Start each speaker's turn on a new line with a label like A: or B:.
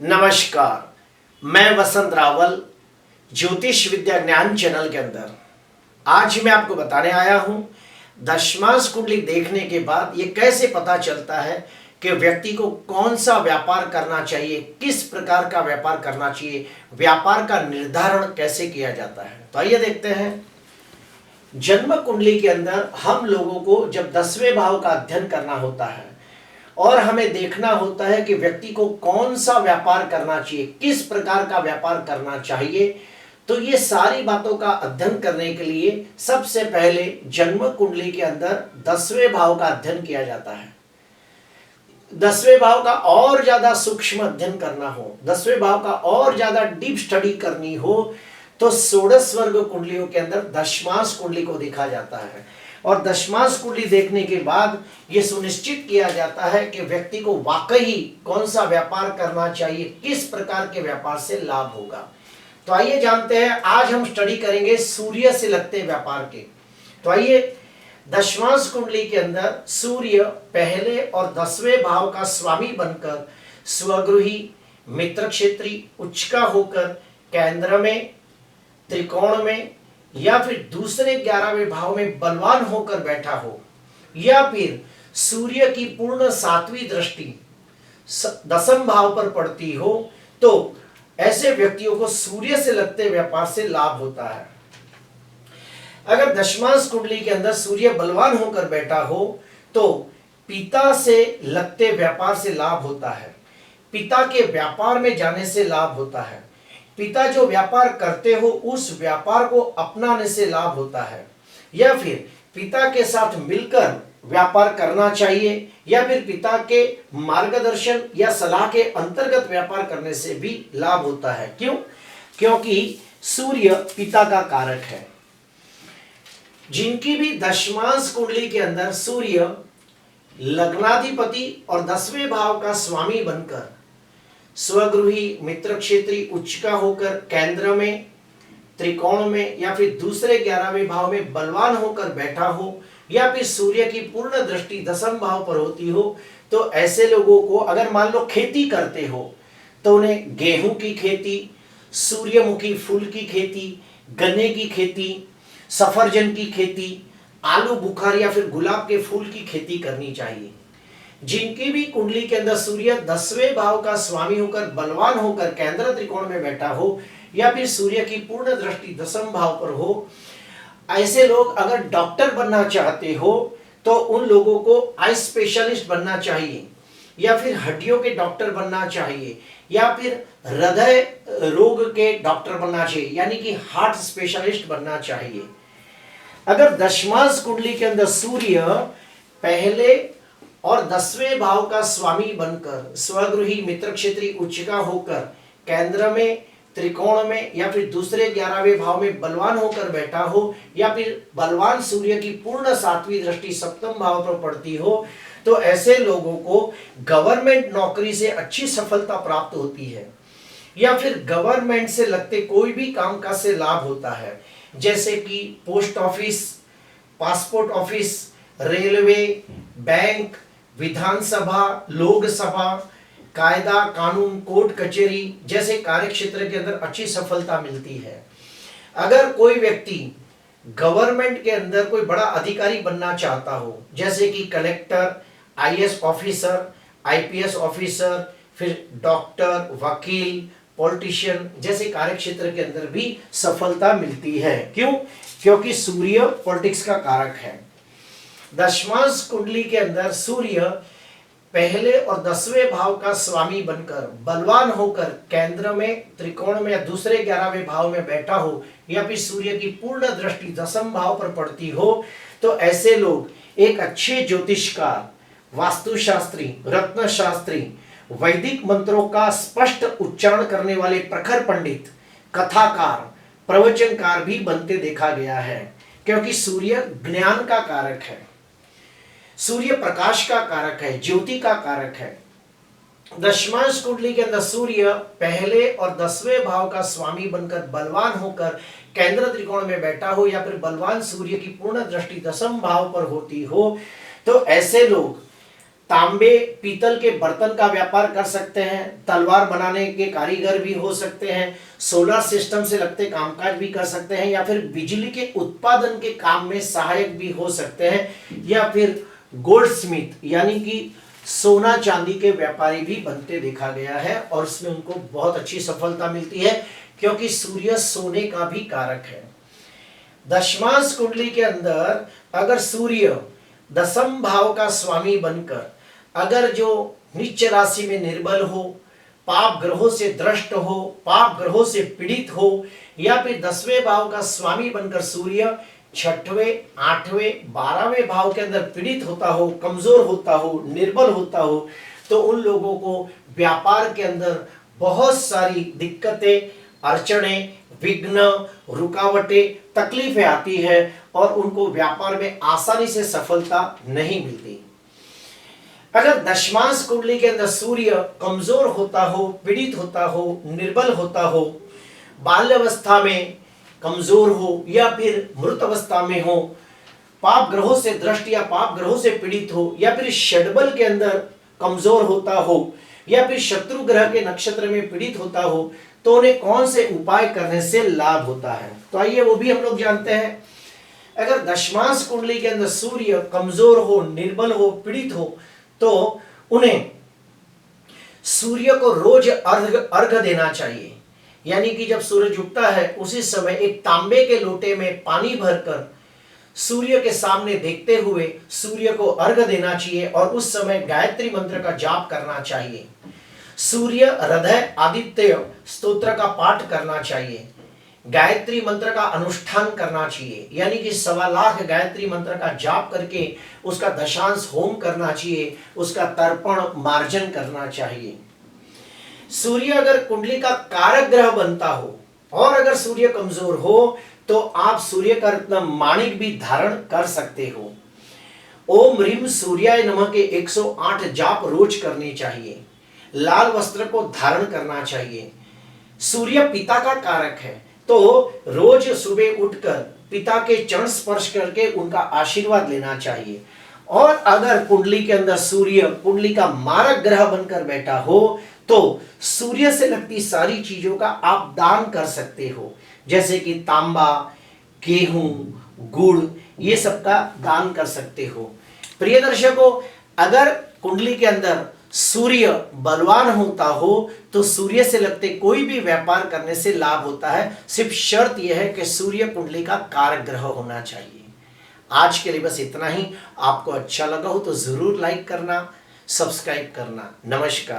A: नमस्कार, मैं वसंत रावल ज्योतिष विद्या ज्ञान चैनल के अंदर आज मैं आपको बताने आया हूं दशमांश कुंडली देखने के बाद ये कैसे पता चलता है कि व्यक्ति को कौन सा व्यापार करना चाहिए, किस प्रकार का व्यापार करना चाहिए, व्यापार का निर्धारण कैसे किया जाता है। तो आइए देखते हैं। जन्म कुंडली के अंदर हम लोगों को जब 10वें भाव का अध्ययन करना होता है और हमें देखना होता है कि व्यक्ति को कौन सा व्यापार करना चाहिए, किस प्रकार का व्यापार करना चाहिए, तो ये सारी बातों का अध्ययन करने के लिए सबसे पहले जन्म कुंडली के अंदर 10वें भाव का अध्ययन किया जाता है। 10वें भाव का और ज्यादा सूक्ष्म अध्ययन करना हो, 10वें भाव का और ज्यादा डीप स्टडी करनी हो तो षोडश वर्ग कुंडलियों के अंदर दशमांश कुंडली को देखा जाता है। और दशमांश कुंडली देखने के बाद यह सुनिश्चित किया जाता है कि व्यक्ति को वाकई कौन सा व्यापार करना चाहिए, किस प्रकार के व्यापार से लाभ होगा। तो आइए जानते हैं। आज हम स्टडी करेंगे सूर्य से लगते व्यापार के। तो आइए, दशमांश कुंडली के अंदर सूर्य पहले और 10वें भाव का स्वामी बनकर स्वगृही, मित्र क्षेत्री, उच्च का होकर केंद्र में, त्रिकोण में या फिर दूसरे 11वें भाव में बलवान होकर बैठा हो, या फिर सूर्य की पूर्ण 7वीं दृष्टि 10वें भाव पर पड़ती हो, तो ऐसे व्यक्तियों को सूर्य से लगते व्यापार से लाभ होता है। अगर दशमांश कुंडली के अंदर सूर्य बलवान होकर बैठा हो तो पिता से लगते व्यापार से लाभ होता है, पिता के व्यापार में जाने से लाभ होता है, पिता जो व्यापार करते हो उस व्यापार को अपनाने से लाभ होता है, या फिर पिता के साथ मिलकर व्यापार करना चाहिए, या फिर पिता के मार्गदर्शन या सलाह के अंतर्गत व्यापार करने से भी लाभ होता है। क्यों? क्योंकि सूर्य पिता का कारक है। जिनकी भी दशमांश कुंडली के अंदर सूर्य लग्नाधिपति और 10वें भाव का स्वामी बनकर स्वगृही, मित्र क्षेत्री, उच्च का होकर केंद्र में, त्रिकोण में या फिर दूसरे 11वें भाव में बलवान होकर बैठा हो, या फिर सूर्य की पूर्ण दृष्टि 10वें भाव पर होती हो, तो ऐसे लोगों को अगर मान लो खेती करते हो तो उन्हें गेहूं की खेती, सूर्यमुखी फूल की खेती, गन्ने की खेती, सफरजन की खेती, आलू बुखार या फिर गुलाब के फूल की खेती करनी चाहिए। जिनकी भी कुंडली के अंदर सूर्य 10वें भाव का स्वामी होकर बलवान होकर केंद्र त्रिकोण में बैठा हो, या फिर सूर्य की पूर्ण दृष्टि 10वें भाव पर हो, ऐसे लोग अगर डॉक्टर बनना चाहते हो तो उन लोगों को आई स्पेशलिस्ट बनना चाहिए, या फिर हड्डियों के डॉक्टर बनना चाहिए, या फिर हृदय रोग के डॉक्टर बनना चाहिए, यानी कि हार्ट स्पेशलिस्ट बनना चाहिए। अगर दशमांश कुंडली के अंदर सूर्य पहले और 10वें भाव का स्वामी बनकर स्वगृही, मित्र क्षेत्री, उच्च का होकर केंद्र में, त्रिकोण में या फिर दूसरे 11वें भाव में बलवान होकर बैठा हो, या फिर बलवान सूर्य की पूर्ण 7वीं दृष्टि 7वें भाव पर पड़ती हो, तो ऐसे लोगों को गवर्नमेंट नौकरी से अच्छी सफलता प्राप्त होती है, या फिर गवर्नमेंट से लगते कोई भी कामकाज से लाभ होता है, जैसे कि post office, passport office, railway, bank, Vidhan Sabha, Lok Sabha, कायदा कानून, कोर्ट कचहरी जैसे कार्य क्षेत्र के अंदर अच्छी सफलता मिलती है। अगर कोई व्यक्ति गवर्नमेंट के अंदर कोई बड़ा अधिकारी बनना चाहता हो, जैसे कि collector, IAS officer, IPS officer, फिर डॉक्टर, वकील, पॉलिटिशियन जैसे कार्य क्षेत्र के अंदर भी सफलता मिलती है। क्यों? क्योंकि सूर्य पॉलिटिक्स का कारक है। दशमांश कुंडली के अंदर सूर्य पहले और 10वें भाव का स्वामी बनकर बलवान होकर केंद्र में, त्रिकोण में या दूसरे 11वें भाव में बैठा हो, या फिर सूर्य की पूर्ण दृष्टि 10वें भाव पर पड़ती हो, तो ऐसे लोग एक अच्छे ज्योतिषकार, वास्तुशास्त्री, रत्न शास्त्री, वैदिक मंत्रों का स्पष्ट उच्चारण करने वाले प्रखर पंडित, कथाकार, प्रवचनकार भी बनते देखा गया है। क्योंकि सूर्य ज्ञान का कारक है, सूर्य प्रकाश का कारक है, ज्योति का कारक है। दशमांश कुंडली के अंदर सूर्य पहले और 10वें भाव का स्वामी बनकर बलवान होकर केंद्र त्रिकोण में बैठा हो, या फिर बलवान सूर्य की पूर्ण दृष्टि 10वें भाव पर होती हो, तो ऐसे लोग तांबे पीतल के बर्तन का व्यापार कर सकते हैं, तलवार बनाने के कारीगर भी हो सकते हैं, सोलर सिस्टम से लगते कामकाज भी कर सकते हैं, या फिर बिजली के उत्पादन के काम में सहायक भी हो सकते हैं, या फिर गोल्ड स्मिथ यानी कि सोना चांदी के व्यापारी भी बनते देखा गया है, और उसमें उनको बहुत अच्छी सफलता मिलती है क्योंकि सूर्य सोने का भी कारक है। दशमांश कुंडली के अंदर अगर सूर्य दसम भाव का स्वामी बनकर अगर जो नीच राशि में निर्बल हो, पाप ग्रहों से द्रष्ट हो, पाप ग्रहों से पीड़ित हो, या फिर 10वें भाव का स्वामी बनकर सूर्य 6वें, 8वें, 12वें भाव के अंदर पीड़ित होता हो, कमजोर होता हो, निर्बल होता हो, तो उन लोगों को व्यापार के अंदर बहुत सारी दिक्कतें, अड़चने, विघ्न, रुकावटें, तकलीफें आती है और उनको व्यापार में आसानी से सफलता नहीं मिलती। अगर दशमांश कुंडली के अंदर सूर्य कमजोर होता हो, पीड़ित होता हो, निर्बल होता हो, बाल्यावस्था में कमजोर हो या फिर मृत अवस्था में हो, पाप ग्रहों से दृष्ट या पाप ग्रहों से पीड़ित हो, या फिर षड्बल के अंदर कमजोर होता हो, या फिर शत्रु ग्रह के नक्षत्र में पीड़ित होता हो, तो उन्हें कौन से उपाय करने से लाभ होता है, तो आइए वो भी हम लोग जानते हैं। अगर दशमांश कुंडली के अंदर सूर्य कमजोर हो, निर्बल हो, पीड़ित हो, तो उन्हें सूर्य को रोज अर्घ देना चाहिए। यानी कि जब सूरज उगता है उसी समय एक तांबे के लोटे में पानी भरकर सूर्य के सामने देखते हुए सूर्य को अर्घ देना चाहिए, और उस समय गायत्री मंत्र का जाप करना चाहिए। सूर्य हृदय आदित्य स्तोत्र का पाठ करना चाहिए, गायत्री मंत्र का अनुष्ठान करना चाहिए, यानी कि 1.25 लाख गायत्री मंत्र का जाप करके उसका दशांश होम करना चाहिए, उसका तर्पण मार्जन करना चाहिए। सूर्य अगर कुंडली का कारक ग्रह बनता हो और अगर सूर्य कमजोर हो तो आप सूर्य का रत्न माणिक भी धारण कर सकते हो। ओम ह्रीम सूर्याय नमः के 108 जाप रोज करनी चाहिए। लाल वस्त्र को धारण करना चाहिए। सूर्य पिता का कारक है, तो रोज सुबह उठकर पिता के चरण स्पर्श करके उनका आशीर्वाद लेना चाहिए। और अगर कुंडली के अंदर सूर्य कुंडली का मारक ग्रह बनकर बैठा हो तो सूर्य से लगती सारी चीजों का आप दान कर सकते हो, जैसे कि तांबा, गेहूं, गुड़, ये सब का दान कर सकते हो। प्रिय दर्शकों, अगर कुंडली के अंदर सूर्य बलवान होता हो तो सूर्य से लगते कोई भी व्यापार करने से लाभ होता है। सिर्फ शर्त यह है कि सूर्य कुंडली का कारक ग्रह होना चाहिए। आज के लिए बस इतना ही। आपको अच्छा लगा हो तो जरूर लाइक करना, सब्सक्राइब करना। नमस्कार।